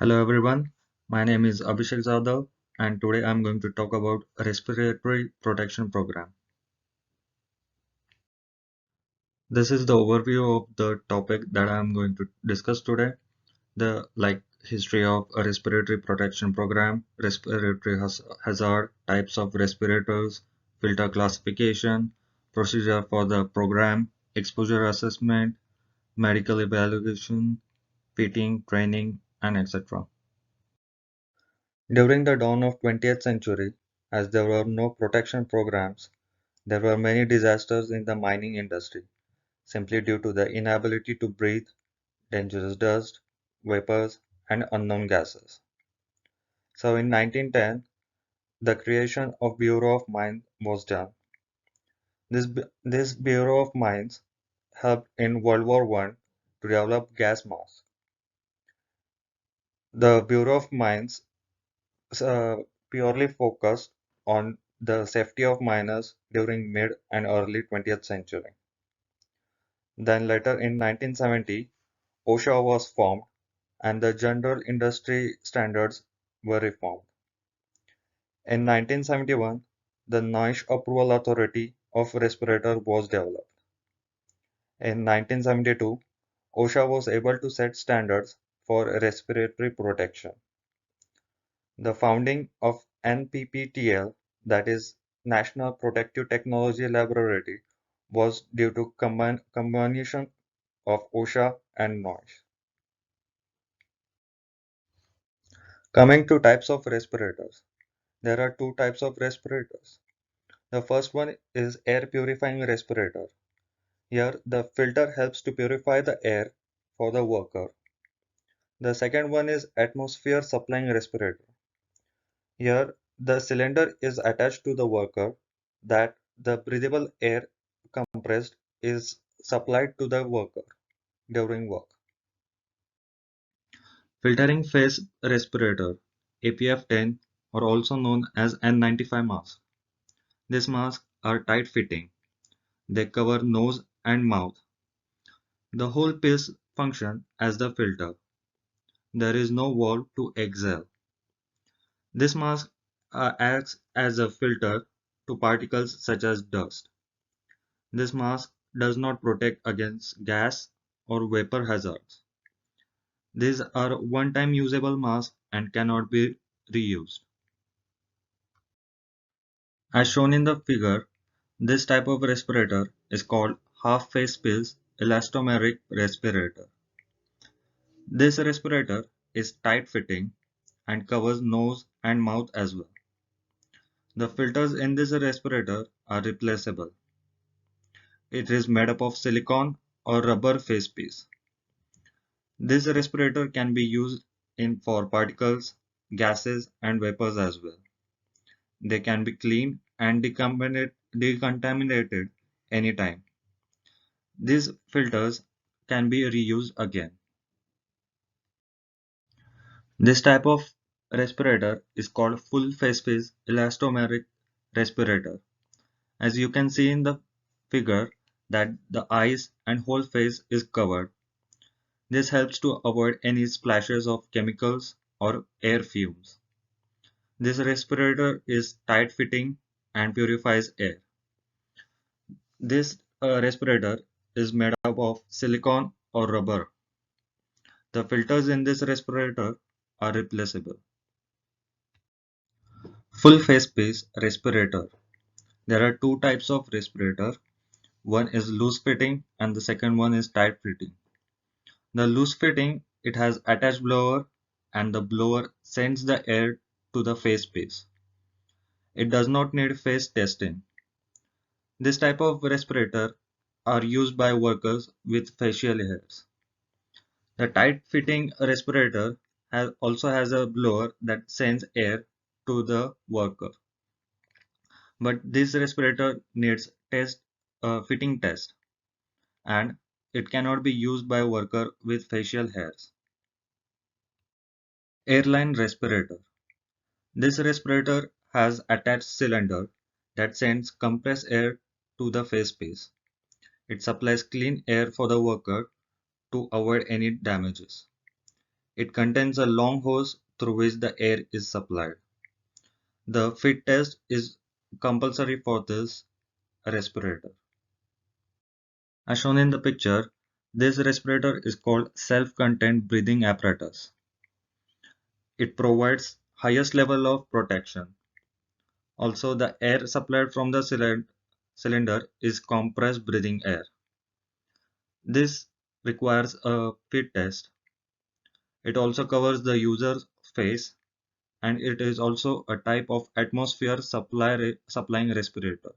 Hello everyone, my name is Abhishek Zadav and today I'm going to talk about Respiratory Protection Program. This is the overview of the topic that I'm going to discuss today, the history of a respiratory protection program, hazard, types of respirators, filter classification, procedure for the program, exposure assessment, medical evaluation, fitting, training, and etc. During the dawn of 20th century, as there were no protection programs, there were many disasters in the mining industry, simply due to the inability to breathe dangerous dust, vapors, and unknown gases. So in 1910, the creation of Bureau of Mines was done. This Bureau of Mines helped in World War I to develop gas masks. The Bureau of Mines uh, purely focused on the safety of miners during mid and early 20th century. Then later in 1970, OSHA was formed and the general industry standards were reformed. In 1971, the Noise Approval Authority of Respirator was developed. In 1972, OSHA was able to set standards for respiratory protection. The founding of NPPTL, that is National Protective Technology Laboratory, was due to combination of OSHA and noise. Coming to types of respirators, there are two types of respirators. The first one is air purifying respirator. Here, the filter helps to purify the air for the worker. The second one is atmosphere supplying respirator. Here, the cylinder is attached to the worker that the breathable air compressed is supplied to the worker during work. Filtering phase respirator APF10 or also known as N95 mask. These masks are tight fitting. They cover nose and mouth. The whole piece functions as the filter. There is no valve to exhale. This mask acts as a filter to particles such as dust. This mask does not protect against gas or vapor hazards. These are one-time usable masks and cannot be reused. As shown in the figure, this type of respirator is called half-face pills elastomeric respirator. This respirator is tight-fitting and covers nose and mouth as well. The filters in this respirator are replaceable. It is made up of silicone or rubber face piece. This respirator can be used in for particles, gases and vapors as well. They can be cleaned and decontaminated anytime. These filters can be reused again. This type of respirator is called full face elastomeric respirator. As you can see in the figure that the eyes and whole face is covered. This helps to avoid any splashes of chemicals or air fumes. This respirator is tight fitting and purifies air. This respirator is made up of silicone or rubber. The filters in this respirator are replaceable. Full face piece respirator. There are two types of respirator. One is loose fitting and the second one is tight fitting. The loose fitting, it has attached blower and the blower sends the air to the face piece. It does not need face testing. This type of respirator are used by workers with facial hairs. The tight fitting respirator also has a blower that sends air to the worker. But this respirator needs fitting test and it cannot be used by worker with facial hairs. Airline respirator. This respirator has attached cylinder that sends compressed air to the face piece. It supplies clean air for the worker to avoid any damages. It contains a long hose through which the air is supplied. The fit test is compulsory for this respirator. As shown in the picture, this respirator is called self-contained breathing apparatus. It provides highest level of protection. Also, the air supplied from the cylinder is compressed breathing air. This requires a fit test. It also covers the user's face, and it is also a type of atmosphere supplying respirator.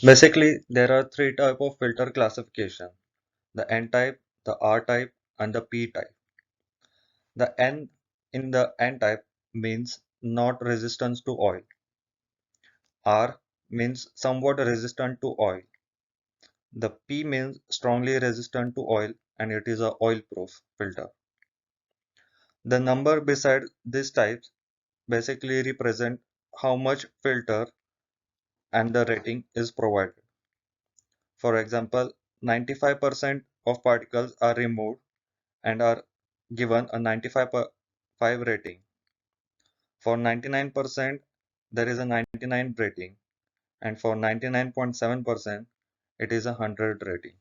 Basically, there are three types of filter classification: the N type, the R type, and the P type. The N in the N type means not resistant to oil. R means somewhat resistant to oil. The P means strongly resistant to oil, and it is a oil-proof filter. The number beside these types basically represent how much filter and the rating is provided. For example, 95% of particles are removed and are given a 95 rating. For 99%, there is a 99 rating, and for 99.7%, it is a 100 rating.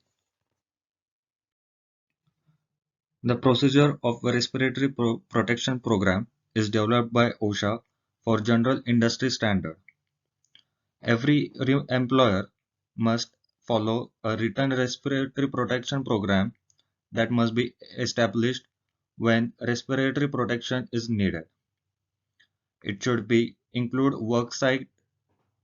The procedure of a respiratory protection program is developed by OSHA for general industry standard. Every employer must follow a written respiratory protection program that must be established when respiratory protection is needed. It should be include worksite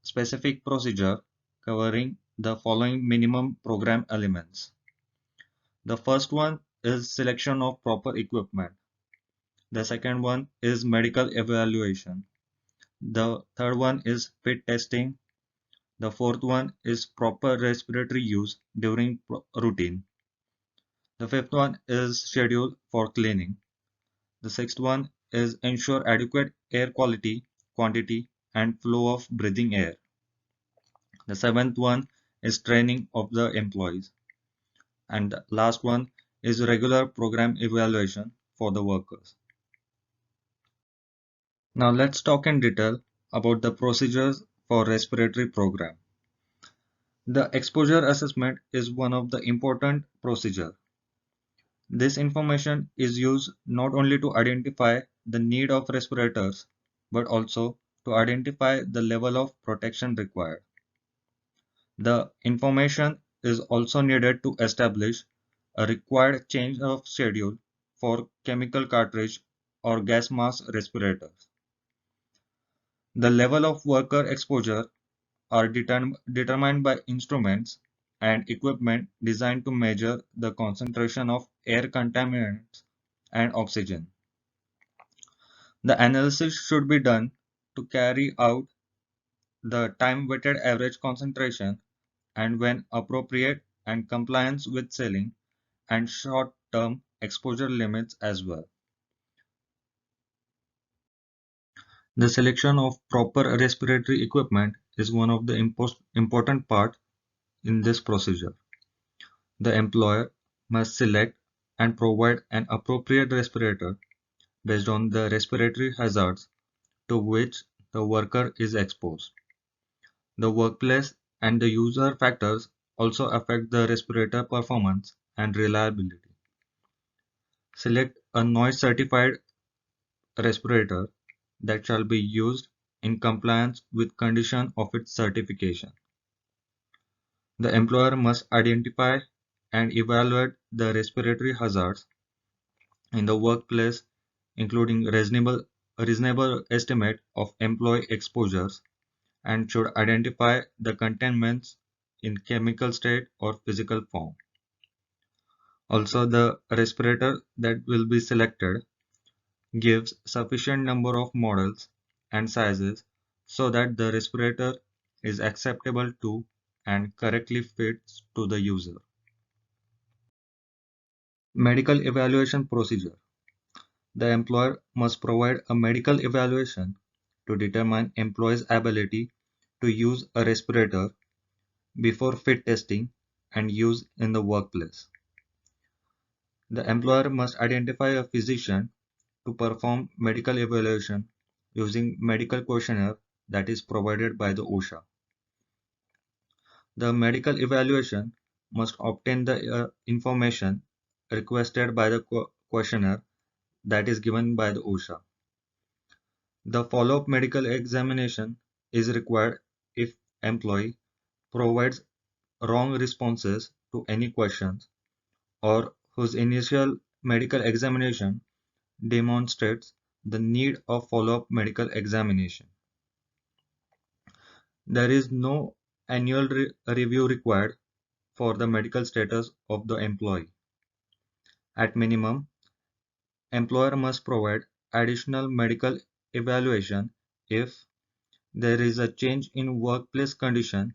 specific procedure covering the following minimum program elements. The first one is selection of proper equipment. The second one is medical evaluation. The third one is fit testing. The fourth one is proper respiratory use during routine. The fifth one is schedule for cleaning. The sixth one is ensure adequate air quality, quantity, and flow of breathing air. The seventh one is training of the employees. And the last one is regular program evaluation for the workers. Now let's talk in detail about the procedures for respiratory program. The exposure assessment is one of the important procedure. This information is used not only to identify the need of respirators, but also to identify the level of protection required. The information is also needed to establish a required change of schedule for chemical cartridge or gas mask respirators. The level of worker exposure are determined by instruments and equipment designed to measure the concentration of air contaminants and oxygen. The analysis should be done to carry out the time-weighted average concentration and when appropriate and compliance with ceiling and short-term exposure limits as well. The selection of proper respiratory equipment is one of the important part in this procedure. The employer must select and provide an appropriate respirator based on the respiratory hazards to which the worker is exposed. The workplace and the user factors also affect the respirator performance and reliability. Select a noise certified respirator that shall be used in compliance with condition of its certification. The employer must identify and evaluate the respiratory hazards in the workplace, including reasonable estimate of employee exposures, and should identify the contaminants in chemical state or physical form. Also, the respirator that will be selected gives sufficient number of models and sizes so that the respirator is acceptable to and correctly fits to the user. Medical evaluation procedure. The employer must provide a medical evaluation to determine employee's ability to use a respirator before fit testing and use in the workplace. The employer must identify a physician to perform medical evaluation using medical questionnaire that is provided by the OSHA. The medical evaluation must obtain the information requested by the questionnaire that is given by the OSHA. The follow-up medical examination is required if employee provides wrong responses to any questions or whose initial medical examination demonstrates the need of follow-up medical examination. There is no annual review required for the medical status of the employee. At minimum, employer must provide additional medical evaluation if there is a change in workplace condition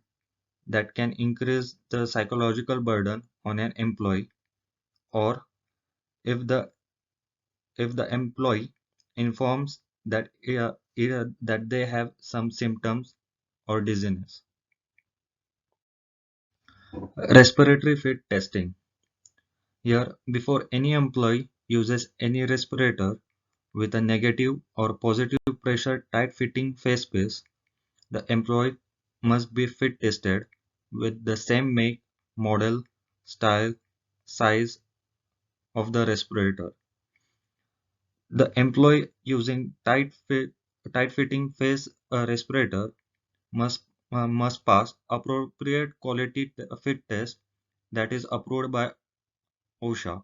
that can increase the psychological burden on an employee, or if the employee informs that that they have some symptoms or dizziness. Respiratory fit testing. Here, before any employee uses any respirator with a negative or positive pressure tight fitting face space, the employee must be fit tested with the same make, model, style, size of the respirator. The employee using tight fitting face respirator must pass appropriate quality fit test that is approved by OSHA.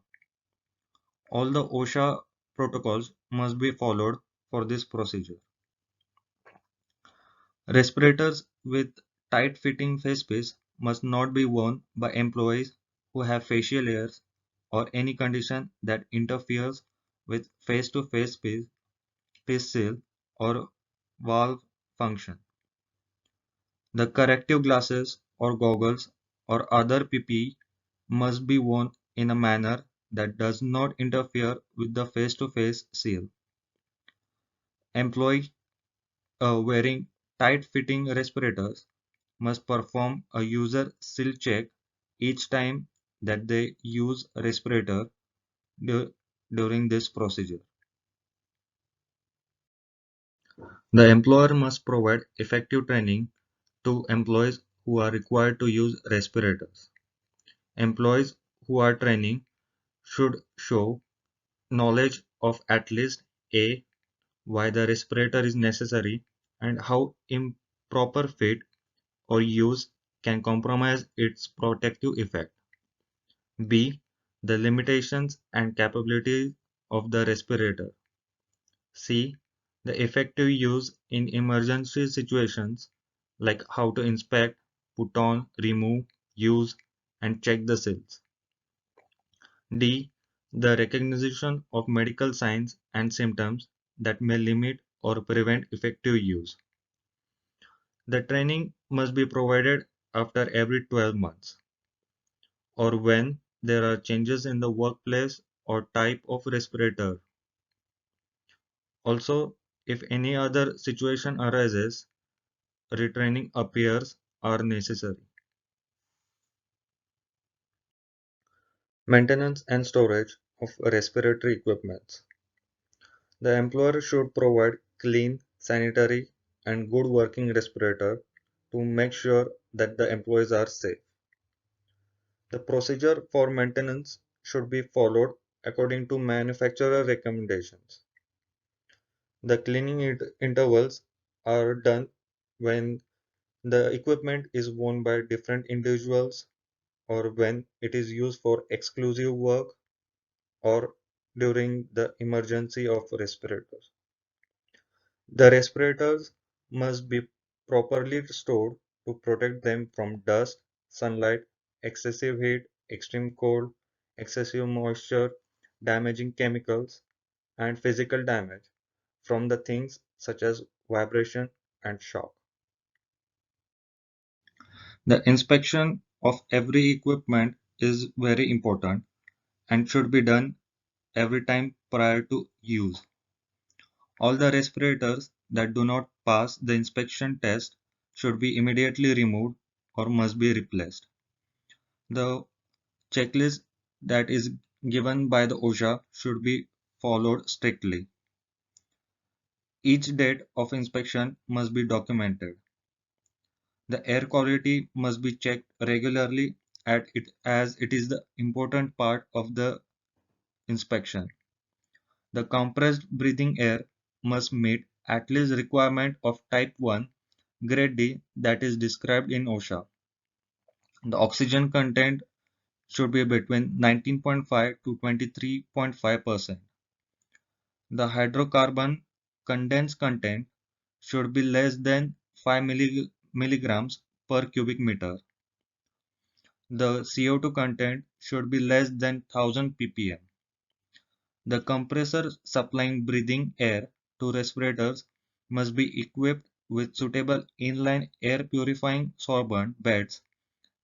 All the OSHA protocols must be followed for this procedure. Respirators with tight-fitting facepiece must not be worn by employees who have facial hairs or any condition that interferes with face-to-face space seal or valve function. The corrective glasses or goggles or other PPE must be worn in a manner that does not interfere with the face-to-face seal. Employee wearing tight-fitting respirators must perform a user seal check each time that they use a respirator du- during this procedure. The employer must provide effective training to employees who are required to use respirators. Employees who are training should show knowledge of at least A, why the respirator is necessary and how improper fit or use can compromise its protective effect. B. The limitations and capabilities of the respirator. C. The effective use in emergency situations like how to inspect, put on, remove, use, and check the seals. D. The recognition of medical signs and symptoms that may limit or prevent effective use. The training must be provided after every 12 months or when there are changes in the workplace or type of respirator. Also, if any other situation arises, retraining appears are necessary. Maintenance and storage of respiratory equipment. The employer should provide clean, sanitary, and good working respirator to make sure that the employees are safe. The procedure for maintenance should be followed according to manufacturer recommendations. The cleaning intervals are done when the equipment is worn by different individuals or when it is used for exclusive work or during the emergency of respirators. The respirators must be properly stored to protect them from dust, sunlight, excessive heat, extreme cold, excessive moisture, damaging chemicals, and physical damage from the things such as vibration and shock. The inspection of every equipment is very important and should be done every time prior to use. All the respirators that do not pass the inspection test should be immediately removed or must be replaced. The checklist that is given by the OSHA should be followed strictly. Each date of inspection must be documented. The air quality must be checked regularly at it as it is the important part of the inspection. The compressed breathing air must meet at least requirement of type 1 grade D that is described in OSHA. The oxygen content should be between 19.5 to 23.5%. The hydrocarbon condense content should be less than 5 milligrams per cubic meter. The CO2 content should be less than 1000 ppm. The compressor supplying breathing air to respirators must be equipped with suitable inline air purifying sorbent beds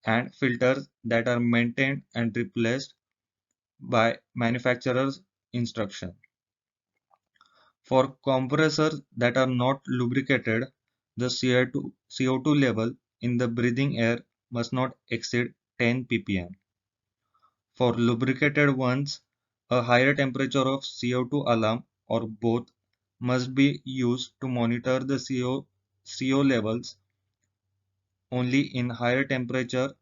and filters that are maintained and replaced by manufacturer's instruction. For compressors that are not lubricated, the CO2 level in the breathing air must not exceed 10 ppm. For lubricated ones, a higher temperature of CO2 alarm or both must be used to monitor the CO levels only in higher temperature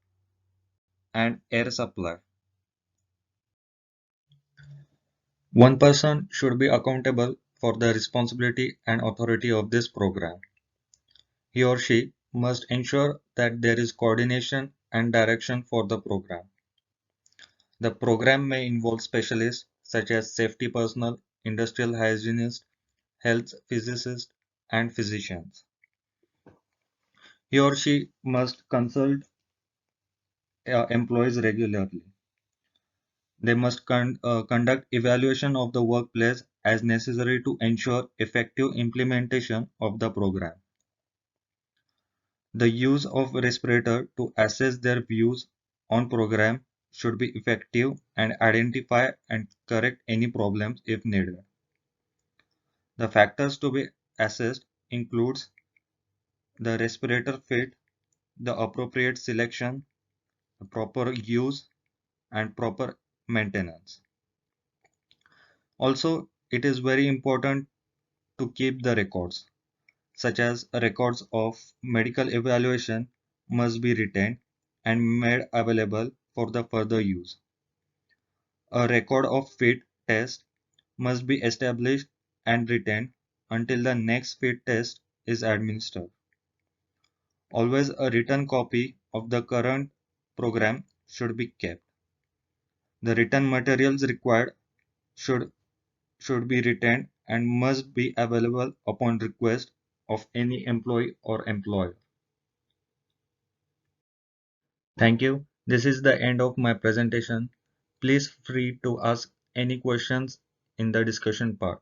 and air supply. One person should be accountable for the responsibility and authority of this program. He or she must ensure that there is coordination and direction for the program. The program may involve specialists such as safety personnel, industrial hygienists, health physicists, and physicians. He or she must consult employees regularly. They must conduct evaluation of the workplace as necessary to ensure effective implementation of the program. The use of respirator to assess their views on program should be effective and identify and correct any problems if needed. The factors to be assessed includes the respirator fit, the appropriate selection, the proper use, and proper maintenance. Also, it is very important to keep the records, such as records of medical evaluation must be retained and made available for the further use. A record of fit test must be established and retained until the next fit test is administered. Always a written copy of the current program should be kept. The written materials required should should be retained and must be available upon request of any employee or employer. Thank you. This is the end of my presentation. Please free to ask any questions in the discussion part.